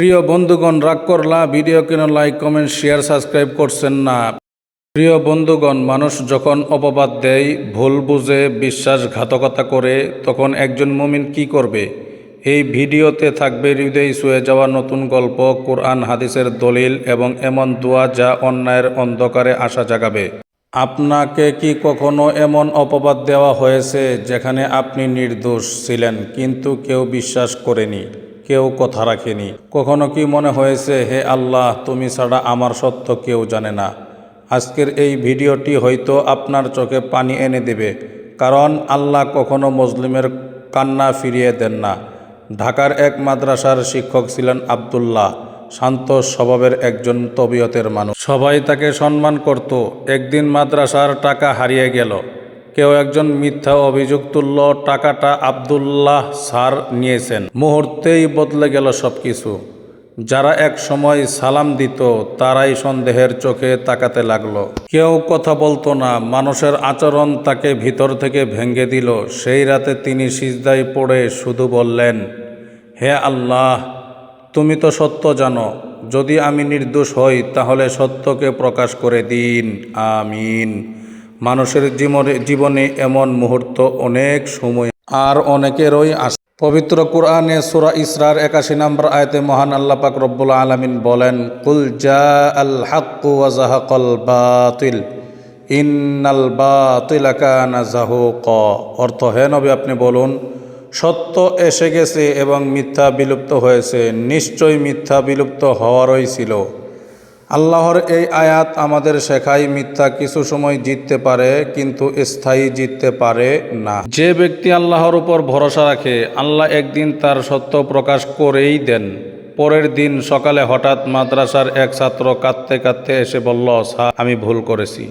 প্রিয় বন্ধুগণ, রাগ করলা ভিডিও কেন লাইক কমেন্ট শেয়ার সাবস্ক্রাইব করছেন না? প্রিয় বন্ধুগণ, মানুষ যখন অপবাদ দেয়, ভুল বুঝে বিশ্বাসঘাতকতা করে, তখন একজন মুমিন কি করবে? এই ভিডিওতে থাকবে হৃদয় ছুঁয়ে যাওয়া নতুন গল্প, কোরআন হাদিসের দলিল এবং এমন দোয়া যা অন্যায়ের অন্ধকারে আশা জাগাবে। আপনাকে কি কখনো এমন অপবাদ দেওয়া হয়েছে যেখানে আপনি নির্দোষ ছিলেন কিন্তু কেউ বিশ্বাস করেনি, কেউ কথা রাখেনি? কখনো কি মনে হয়েছে, হে আল্লাহ, তুমি ছাড়া আমার সত্য কেউ জানে না? আজকের এই ভিডিওটি হয়তো আপনার চোখে পানি এনে দেবে, কারণ আল্লাহ কখনো মুসলিমের কান্না ফিরিয়ে দেন না। ঢাকার এক মাদ্রাসার শিক্ষক ছিলেন আব্দুল্লাহ, শান্ত স্বভাবের একজন তবিয়তের মানুষ। সবাই তাকে সম্মান করত। একদিন মাদ্রাসার টাকা হারিয়ে গেল। কেউ একজন মিথ্যা অভিযোগ তুলল, টাকাটা আব্দুল্লাহ স্যার নিয়েছেন। মুহূর্তেই বদলে গেল সবকিছু। যারা এক সময় সালাম দিত তারাই সন্দেহের চোখে তাকাতে লাগলো। কেউ কথা বলতো না। মানুষের আচরণ তাকে ভিতর থেকে ভেঙে দিল। সেই রাতে তিনি সিজদায় পড়ে শুধু বললেন, হে আল্লাহ, তুমি তো সত্য জানো। যদি আমি নির্দোষ হই তাহলে সত্যকে প্রকাশ করে দিন। আমিন। মানুষের জীবনে এমন মুহূর্ত অনেক সময় আর অনেকেরই আসে। পবিত্র কোরআনে সূরা ইসরার ৮১ নম্বর আয়াতে মহান আল্লাহ পাক রব্বুল আলামিন বলেন, কুল জাআল হাক্কু ওয়া যাহাকাল বাতিল ইন্নাল বাতিলা কানা যাহুকা। অর্থ, হে নবী, আপনি বলুন, সত্য এসে গেছে এবং মিথ্যা বিলুপ্ত হয়েছে। নিশ্চয়ই মিথ্যা বিলুপ্ত হওয়ারই ছিল। আল্লাহর এই আয়াত আমাদের শেখায়, মিথ্যা কিছু সময় জিততে পারে কিন্তু স্থায়ী জিততে পারে না। যে ব্যক্তি আল্লাহর উপর ভরসা রাখে, আল্লাহ একদিন তার সত্য প্রকাশ করেই দেন। পরের দিন সকালে হঠাৎ মাদ্রাসার এক ছাত্র কাঁদতে কাঁদতে এসে বলল, স্যার, আমি ভুল করেছি।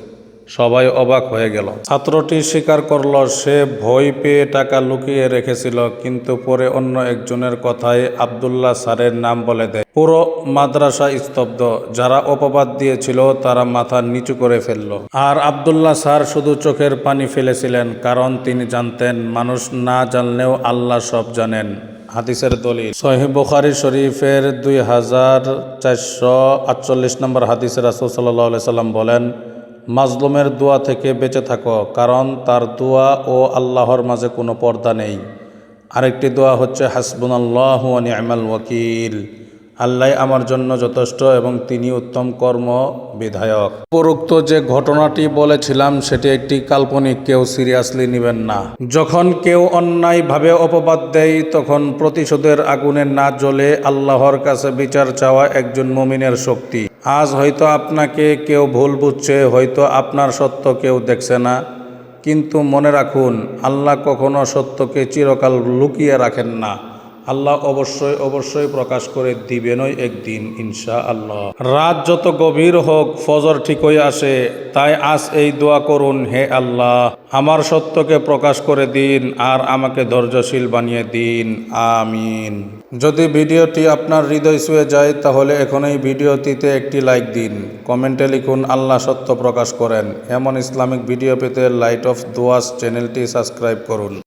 সবাই অবাক হয়ে গেল। ছাত্রটি স্বীকার করল সে ভয় পেয়ে টাকা লুকিয়ে রেখেছিল, কিন্তু পরে অন্য একজনের কথায় আব্দুল্লাহ স্যারের নাম বলে দেয়। পুরো মাদ্রাসা স্তব্ধ। যারা অপবাদ দিয়েছিল তারা মাথা নিচু করে ফেলল। আর আব্দুল্লাহ স্যার শুধু চোখের পানি ফেলেছিলেন, কারণ তিনি জানতেন মানুষ না জানলেও আল্লাহ সব জানেন। হাদিসের দলিল, সহিহ বুখারী শরীফের 2448 নম্বর হাদিসে রাসূল সাল্লাল্লাহু আলাইহি সাল্লাম বলেন, মাজলুমের দোয়া থেকে বেঁচে থাকো, কারণ তার দোয়া ও আল্লাহর মাঝে কোনো পর্দা নেই। আরেকটি দোয়া হচ্ছে, হাসবুনাল্লাহু ওয়া নি'মাল ওয়াকিল। আল্লাহ আমার জন্য যথেষ্ট এবং তিনি উত্তম কর্ম বিধায়ক। উপরোক্ত যে ঘটনাটি বলেছিলাম সেটি একটি কাল্পনিক, কেউ সিরিয়াসলি নেবেন না। যখন কেউ অন্যায়ভাবে অপবাদ দেয় তখন প্রতিশোধের আগুনে না জ্বলে আল্লাহর কাছে বিচার চাওয়া একজন মুমিনের শক্তি। আজ হয়তো আপনাকে কেউ ভুল বুঝছে, হয়তো আপনার সত্য কেউ দেখছে না, কিন্তু মনে রাখুন, আল্লাহ কখনো সত্যকে চিরকাল লুকিয়ে রাখেন না। আল্লাহ অবশ্যই প্রকাশ করে দিবেনই একদিন, ইনশাআল্লাহ। রাত যত গভীর হোক, ফজর ঠিকই আসে। তাই আজ এই দোয়া করুন, হে আল্লাহ, আমার সত্যকে প্রকাশ করে দিন আর আমাকে ধৈর্যশীল বানিয়ে দিন। আমিন। যদি ভিডিওটি আপনার হৃদয় ছুঁয়ে যায় তাহলে এখনই ভিডিওটিতে একটি লাইক দিন। কমেন্টে লিখুন, আল্লাহ সত্য প্রকাশ করেন। এমন ইসলামিক ভিডিও পেতে লাইট অফ দোয়াস চ্যানেলটি সাবস্ক্রাইব করুন।